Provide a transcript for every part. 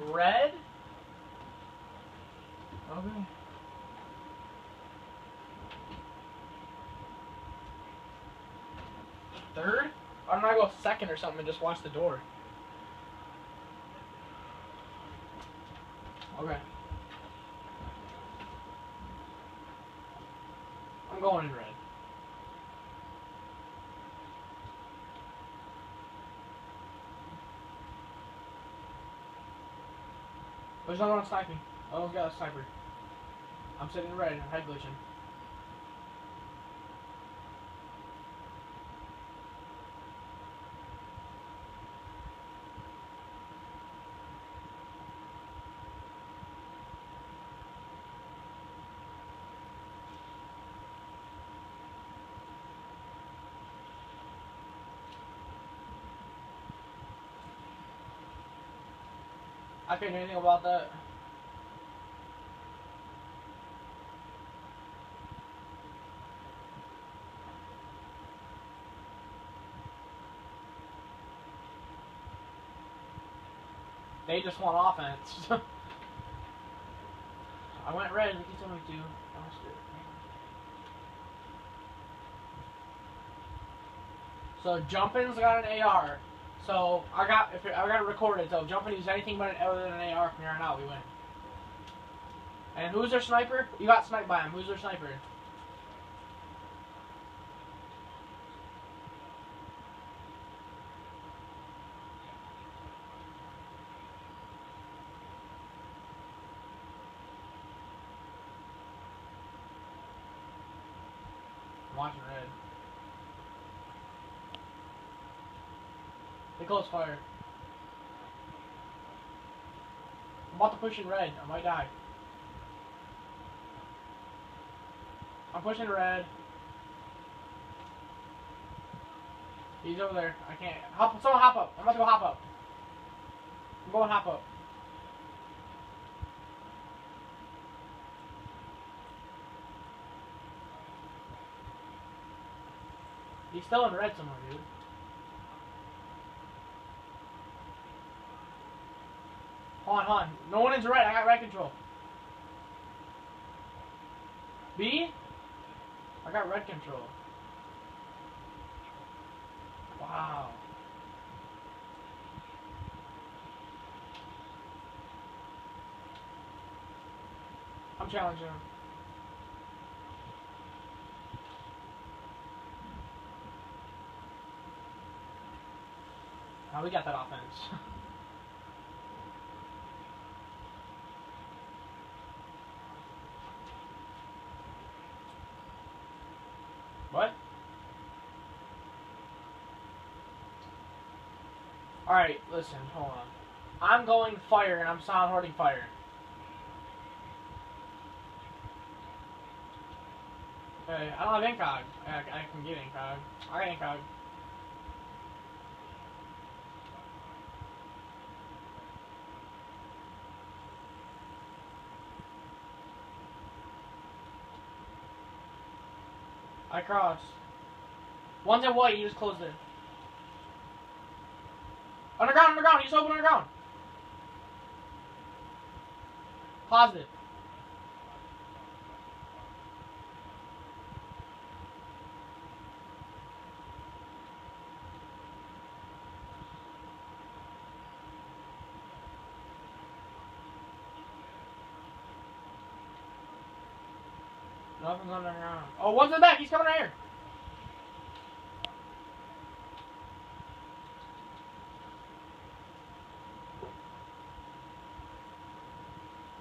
red. Okay. Third? I'm gonna go second or something and just watch the door. Okay. I'm going in red. There's no one sniping. I almost got a sniper. I'm sitting in red and head glitching. I can't do anything about that. They just want offense. I went red like you told me to. So Jumpin's got an AR. So I got it recorded. So Jumpin uses anything but other than an AR from here on out, we win. And who's their sniper? You got sniped by him. Who's their sniper? I'm watching red. They close fire. I'm about to push in red. I might die. I'm pushing red. He's over there. I can't. Hop! Someone hop up. I'm about to go hop up. I'm going hop up. He's still in red somewhere, dude. Hold on. No one is red. I got red control. B? I got red control. Wow. I'm challenging him. Now we got that offense. What? Alright, listen, hold on. I'm going fire and I'm sound hoarding fire. Okay, I don't have incog. I can get incog. I got incog. I crossed. One's in white, you just closed it. Underground, you just open underground. Positive. Nothing's underground. Oh, one's in the back, he's coming right here.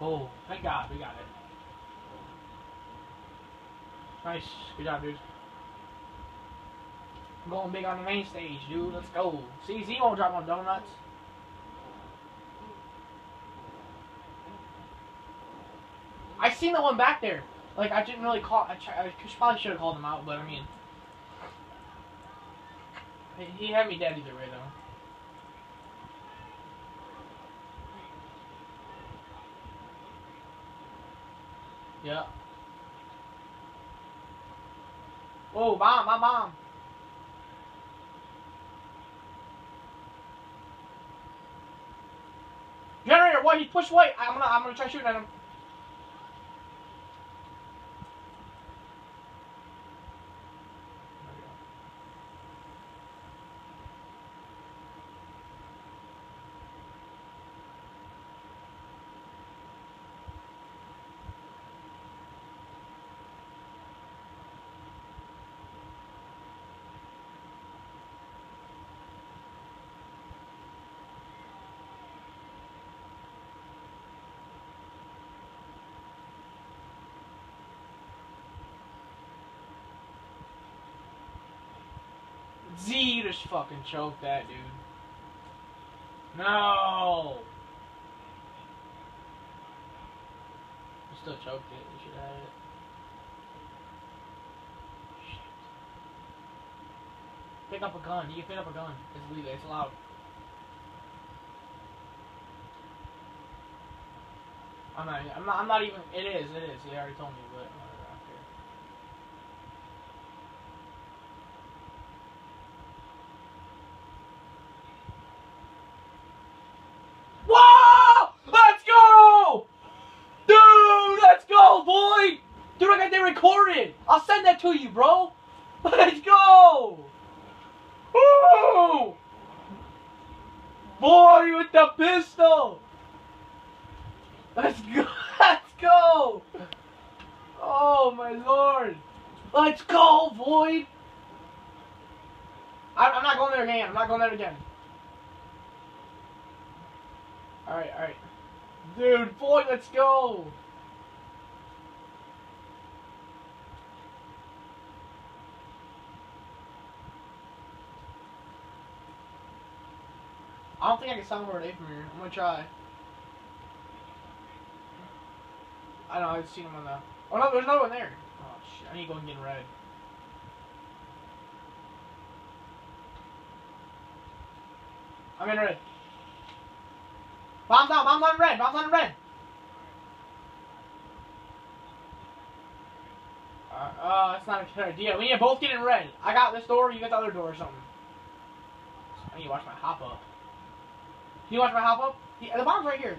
Oh, thank God, we got it. Nice, good job, dude. I'm going big on the main stage, dude. Let's go. CZ won't drop on donuts. I seen the one back there. Like, I didn't really call. I probably should have called him out, but I mean, he had me dead either way, though. Yeah. Whoa, bomb. Generator, white. He pushed white. I'm gonna try shooting at him. Z just fucking choked that dude. No! You still choked it. You should have it. Shit. Pick up a gun. You can pick up a gun. It's legal. It's allowed. I'm not even. It is. He already told me, but. Whoa! Let's go! Dude, let's go, boy! Dude, I got that recorded. I'll send that to you, bro. Let's go! Woo! Boy with the pistol! Let's go! Let's go! Oh my lord! Let's go, Void! I'm not going there again. I'm not going there again. Alright, alright. Dude, Void, let's go! I don't think I can soundboard A from here. I'm gonna try. I know, I've seen him on the... Oh no, there's another one there. Oh shit, I need to go and get in red. I'm in red. Bombs out, bombs on red, bombs on red. That's not a good idea. We need to both get in red. I got this door, you got the other door or something. I need to watch my hop up. Can you watch my hop up? Yeah, the bomb's right here.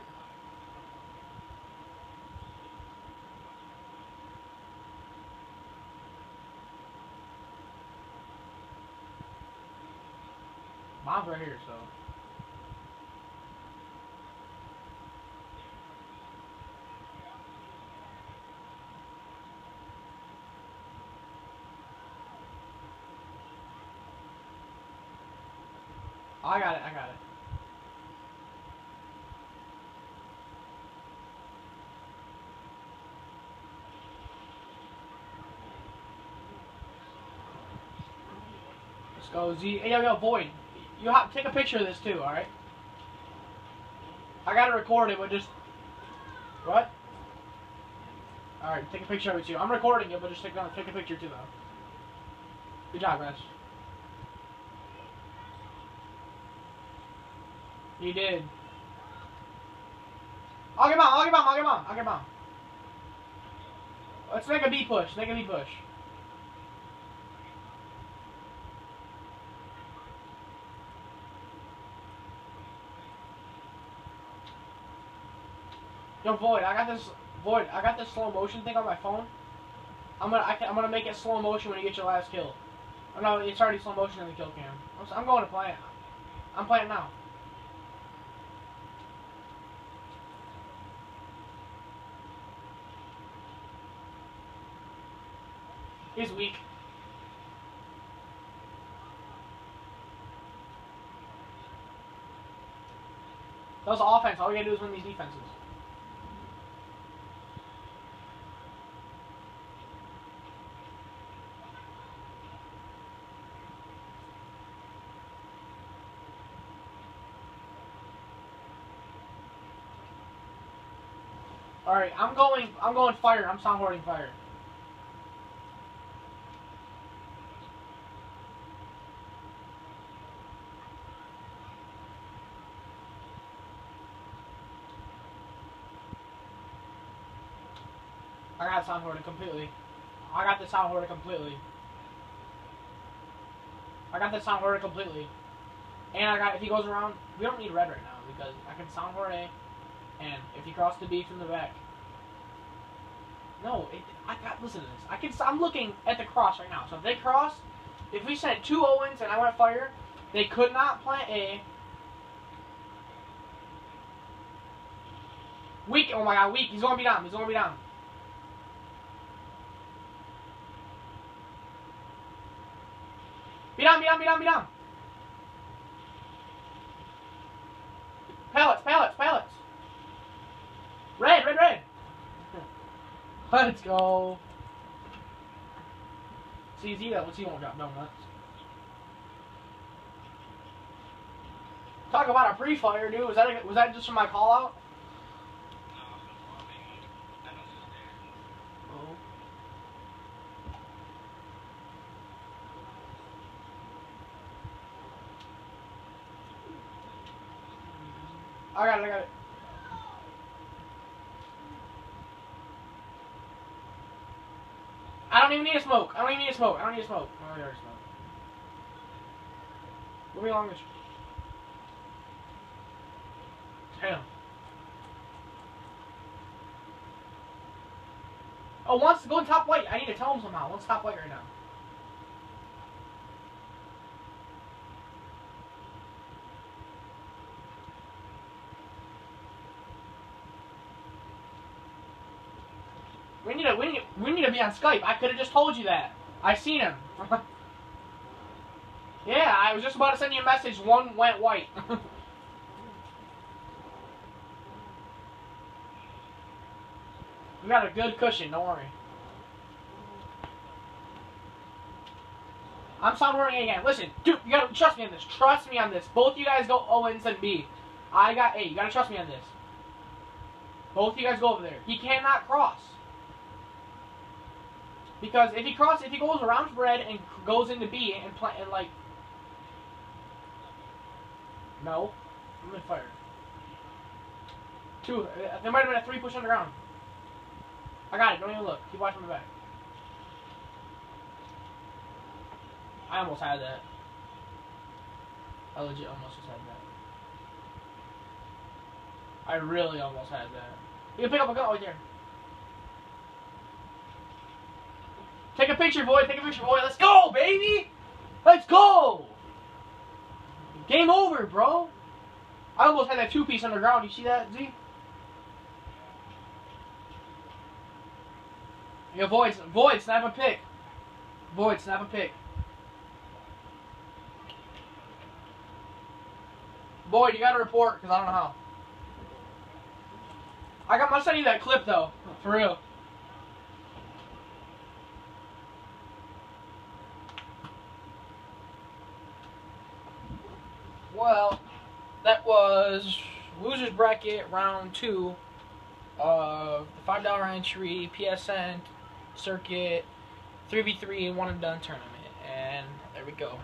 Bomb's right here, so. Oh, I got it, I got it. Let's go, Z. Hey, yo, Void. You have take a picture of this too, alright? I gotta record it, but just... What? Alright, take a picture of it too. I'm recording it, but just take a picture too, though. Good job, guys. You did. I'll get bomb, I'll get bomb, I'll get bomb, I'll get bomb. Let's make a B push, make a B push. Yo, Void, I got this slow motion thing on my phone. I'm gonna make it slow motion when you get your last kill. Oh no, it's already slow motion in the kill cam. I'm going to play it. I'm playing now. He's weak. That was offense. All we gotta do is win these defenses. Alright, I'm going fire. I'm soundboarding fire. I got soundboarded completely. I got the soundboarded completely. And I got, if he goes around, we don't need red right now because I can soundboard A. And if you cross the B from the back. No, listen to this. I'm looking at the cross right now. So if they cross, if we sent 2 Owens and I went fire, they could not plant A. Weak, oh my god, weak. He's going to be down. He's going to be down. Be down, be down, be down, be down. Pallets, pallets, pallets. Red, red, red. Let's go. CZ that. Let's see, won't drop donuts. Talk about a pre-fire, dude. Was that just from my call out? Oh. I got it. I got it. I don't even need a smoke. I don't even need a smoke. I don't need a smoke. I already smoked. Move me along this. Damn. Oh, one's going top white. I need to tell him somehow. One's top white right now. We need to be on Skype. I could have just told you that. I seen him. Yeah, I was just about to send you a message. One went white. We got a good cushion. Don't worry. I'm soundboarding again. Listen, dude, you gotta trust me on this. Trust me on this. Both you guys go Owens and B. I got A. You gotta trust me on this. Both you guys go over there. He cannot cross. Because if he goes around red and goes into B and like, no, I'm gonna fire. 2. There might have been a 3 push underground. I got it. Don't even look. Keep watching my back. I almost had that. I legit almost just had that. I really almost had that. You can pick up a gun right there. Take a picture, boy. Take a picture, boy. Let's go, baby. Let's go. Game over, bro. I almost had that 2-piece underground. You see that, Z? Yeah, Void, snap a pic. Void, snap a pic. Void, you gotta report, because I don't know how. I'm gonna send you that clip, though. For real. Well, that was Losers Bracket Round 2 of the $5 entry PSN Circuit 3v3 one and done tournament. And there we go.